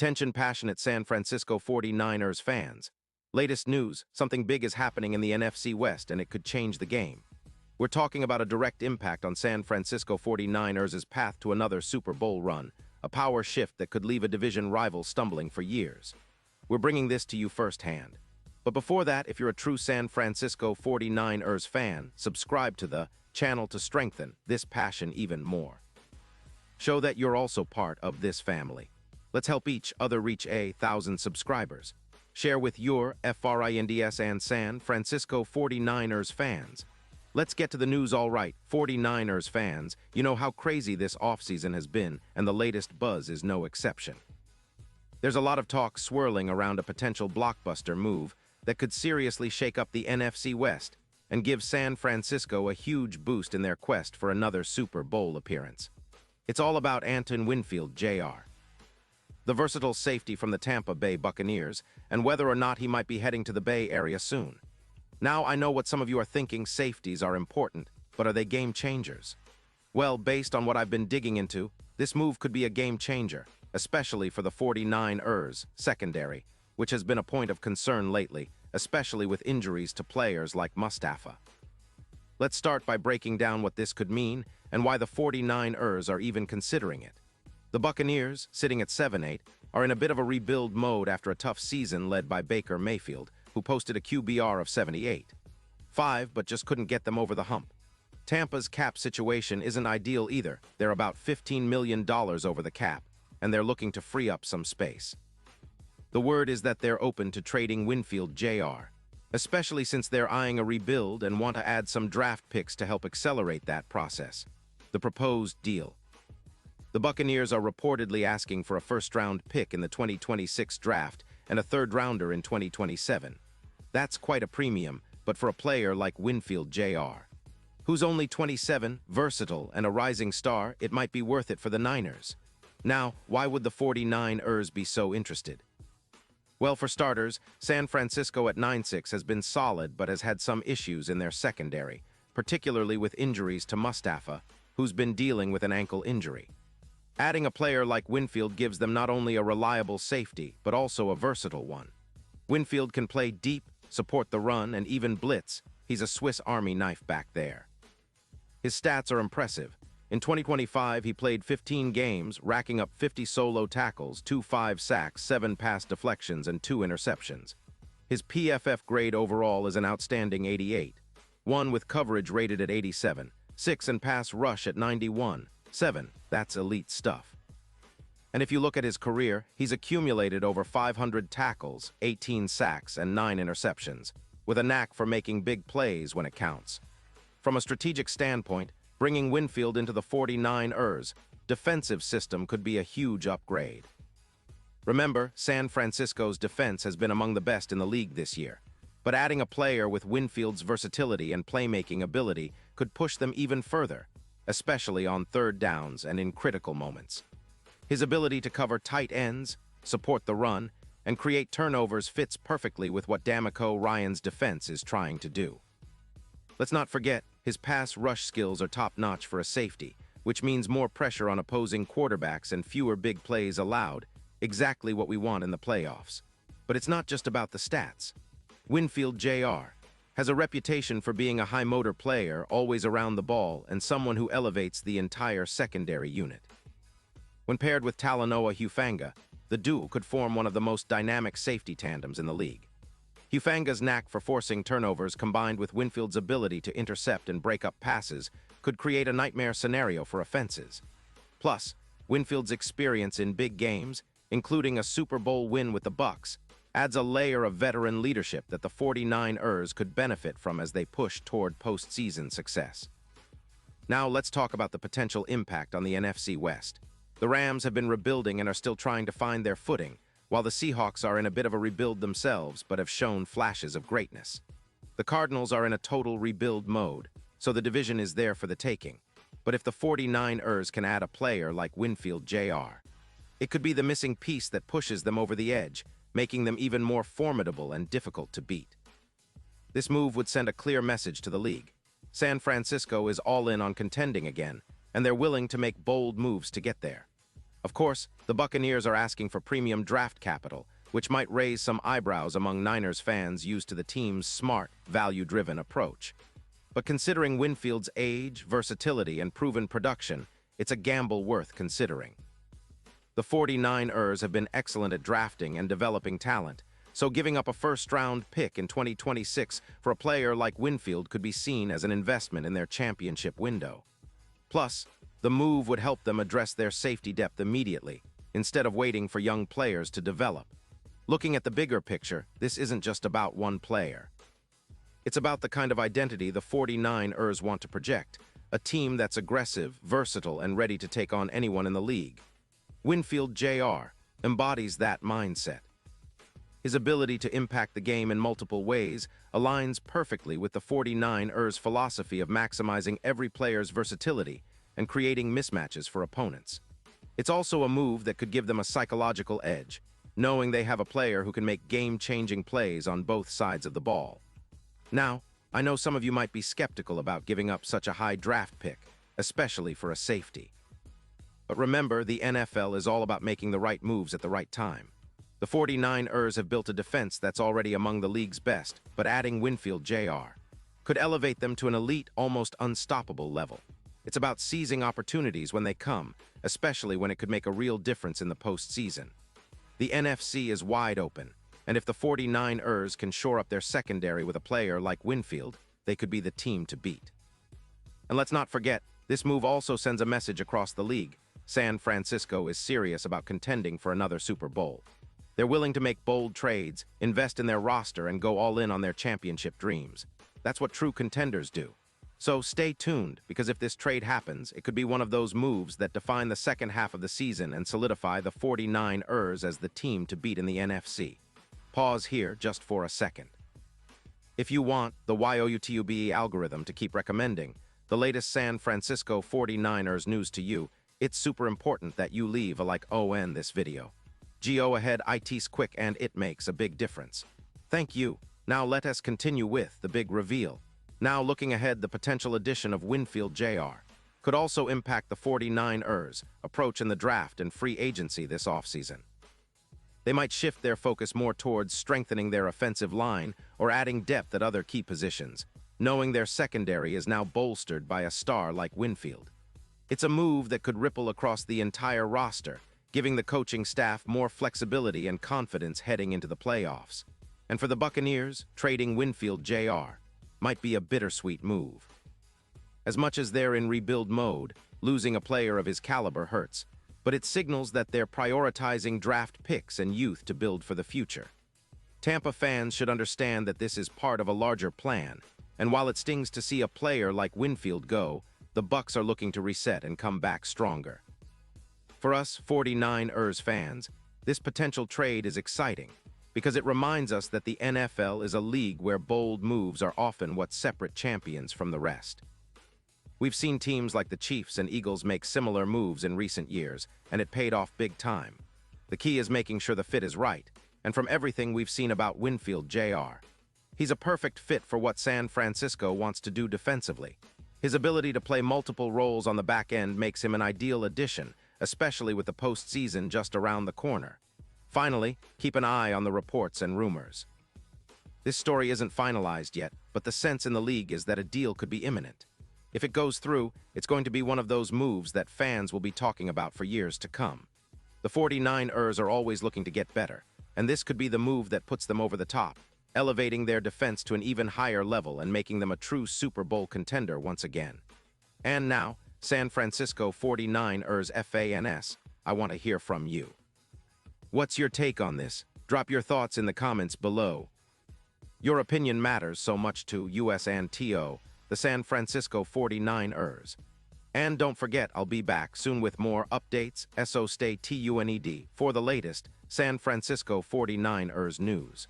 Attention passionate San Francisco 49ers fans. Latest news, something big is happening in the NFC West and it could change the game. We're talking about a direct impact on San Francisco 49ers' path to another Super Bowl run, a power shift that could leave a division rival stumbling for years. We're bringing this to you firsthand. But before that, if you're a true San Francisco 49ers fan, subscribe to the channel to strengthen this passion even more. Show that you're also part of this family. Let's help each other reach 1,000 subscribers. Share with your FRINDS and San Francisco 49ers fans. Let's get to the news all right. 49ers fans, you know how crazy this offseason has been, and the latest buzz is no exception. There's a lot of talk swirling around a potential blockbuster move that could seriously shake up the NFC West and give San Francisco a huge boost in their quest for another Super Bowl appearance. It's all about Winfield Jr., the versatile safety from the Tampa Bay Buccaneers, and whether or not he might be heading to the Bay Area soon. Now, I know what some of you are thinking: safeties are important, but are they game changers? Well, based on what I've been digging into, this move could be a game changer, especially for the 49ers secondary, which has been a point of concern lately, especially with injuries to players like Mustafa. Let's start by breaking down what this could mean and why the 49ers are even considering it. The Buccaneers, sitting at 7-8, are in a bit of a rebuild mode after a tough season led by Baker Mayfield, who posted a QBR of 78.5, but just couldn't get them over the hump. Tampa's cap situation isn't ideal either. They're about $15 million over the cap, and they're looking to free up some space. The word is that they're open to trading Winfield Jr., especially since they're eyeing a rebuild and want to add some draft picks to help accelerate that process. The proposed deal. The Buccaneers are reportedly asking for a first-round pick in the 2026 draft and a third-rounder in 2027. That's quite a premium, but for a player like Winfield Jr., who's only 27, versatile, and a rising star, it might be worth it for the Niners. Now, why would the 49ers be so interested? Well, for starters, San Francisco at 9-6 has been solid but has had some issues in their secondary, particularly with injuries to Mustafa, who's been dealing with an ankle injury. Adding a player like Winfield gives them not only a reliable safety, but also a versatile one. Winfield can play deep, support the run, and even blitz. He's a Swiss Army knife back there. His stats are impressive. In 2025, he played 15 games, racking up 50 solo tackles, 5 sacks, 7 pass deflections, and 2 interceptions. His PFF grade overall is an outstanding 88, 1 with coverage rated at 87, 6 and pass rush at 91, 7, that's elite stuff. And if you look at his career, he's accumulated over 500 tackles, 18 sacks, and 9 interceptions, with a knack for making big plays when it counts. From a strategic standpoint, bringing Winfield into the 49ers defensive system could be a huge upgrade. Remember, San Francisco's defense has been among the best in the league this year, but adding a player with Winfield's versatility and playmaking ability could push them even further, especially on third downs and in critical moments. His ability to cover tight ends, support the run, and create turnovers fits perfectly with what D'Amico Ryan's defense is trying to do. Let's not forget, his pass rush skills are top-notch for a safety, which means more pressure on opposing quarterbacks and fewer big plays allowed, exactly what we want in the playoffs. But it's not just about the stats. Winfield Jr. has a reputation for being a high-motor player, always around the ball, and someone who elevates the entire secondary unit. When paired with Talanoa Hufanga, the duo could form one of the most dynamic safety tandems in the league. Hufanga's knack for forcing turnovers combined with Winfield's ability to intercept and break up passes could create a nightmare scenario for offenses. Plus, Winfield's experience in big games, including a Super Bowl win with the Bucs, adds a layer of veteran leadership that the 49ers could benefit from as they push toward postseason success. Now let's talk about the potential impact on the NFC West. The Rams have been rebuilding and are still trying to find their footing, while the Seahawks are in a bit of a rebuild themselves but have shown flashes of greatness. The Cardinals are in a total rebuild mode, so the division is there for the taking. But if the 49ers can add a player like Winfield Jr., it could be the missing piece that pushes them over the edge, making them even more formidable and difficult to beat. This move would send a clear message to the league. San Francisco is all in on contending again, and they're willing to make bold moves to get there. Of course, the Buccaneers are asking for premium draft capital, which might raise some eyebrows among Niners fans used to the team's smart, value-driven approach. But considering Winfield's age, versatility, and proven production, it's a gamble worth considering. The 49ers have been excellent at drafting and developing talent, so giving up a first-round pick in 2026 for a player like Winfield could be seen as an investment in their championship window. Plus, the move would help them address their safety depth immediately, instead of waiting for young players to develop. Looking at the bigger picture, this isn't just about one player. It's about the kind of identity the 49ers want to project, a team that's aggressive, versatile, and ready to take on anyone in the league. Winfield Jr. embodies that mindset. His ability to impact the game in multiple ways aligns perfectly with the 49ers' philosophy of maximizing every player's versatility and creating mismatches for opponents. It's also a move that could give them a psychological edge, knowing they have a player who can make game-changing plays on both sides of the ball. Now, I know some of you might be skeptical about giving up such a high draft pick, especially for a safety. But remember, the NFL is all about making the right moves at the right time. The 49ers have built a defense that's already among the league's best, but adding Winfield Jr. could elevate them to an elite, almost unstoppable level. It's about seizing opportunities when they come, especially when it could make a real difference in the postseason. The NFC is wide open, and if the 49ers can shore up their secondary with a player like Winfield, they could be the team to beat. And let's not forget, this move also sends a message across the league. San Francisco is serious about contending for another Super Bowl. They're willing to make bold trades, invest in their roster, and go all in on their championship dreams. That's what true contenders do. So stay tuned, because if this trade happens, it could be one of those moves that define the second half of the season and solidify the 49ers as the team to beat in the NFC. Pause here just for a second. If you want the YouTube algorithm to keep recommending the latest San Francisco 49ers news to you, it's super important that you leave a like on this video. Go ahead, it's quick and it makes a big difference. Thank you. Now let us continue with the big reveal. Now looking ahead, the potential addition of Winfield Jr. could also impact the 49ers' approach in the draft and free agency this offseason. They might shift their focus more towards strengthening their offensive line or adding depth at other key positions, knowing their secondary is now bolstered by a star like Winfield. It's a move that could ripple across the entire roster, giving the coaching staff more flexibility and confidence heading into the playoffs. And for the Buccaneers, trading Winfield Jr. might be a bittersweet move. As much as they're in rebuild mode, losing a player of his caliber hurts, but it signals that they're prioritizing draft picks and youth to build for the future. Tampa fans should understand that this is part of a larger plan, and while it stings to see a player like Winfield go, the Bucs are looking to reset and come back stronger. For us 49ers fans, this potential trade is exciting because it reminds us that the NFL is a league where bold moves are often what separate champions from the rest. We've seen teams like the Chiefs and Eagles make similar moves in recent years, and it paid off big time. The key is making sure the fit is right, and from everything we've seen about Winfield Jr., he's a perfect fit for what San Francisco wants to do defensively. His ability to play multiple roles on the back end makes him an ideal addition, especially with the postseason just around the corner. Finally, keep an eye on the reports and rumors. This story isn't finalized yet, but the sense in the league is that a deal could be imminent. If it goes through, it's going to be one of those moves that fans will be talking about for years to come. The 49ers are always looking to get better, and this could be the move that puts them over the top, elevating their defense to an even higher level and making them a true Super Bowl contender once again. And now, San Francisco 49ers fans, I want to hear from you. What's your take on this? Drop your thoughts in the comments below. Your opinion matters so much to us and the San Francisco 49ers. And don't forget, I'll be back soon with more updates, so stay tuned for the latest San Francisco 49ers news.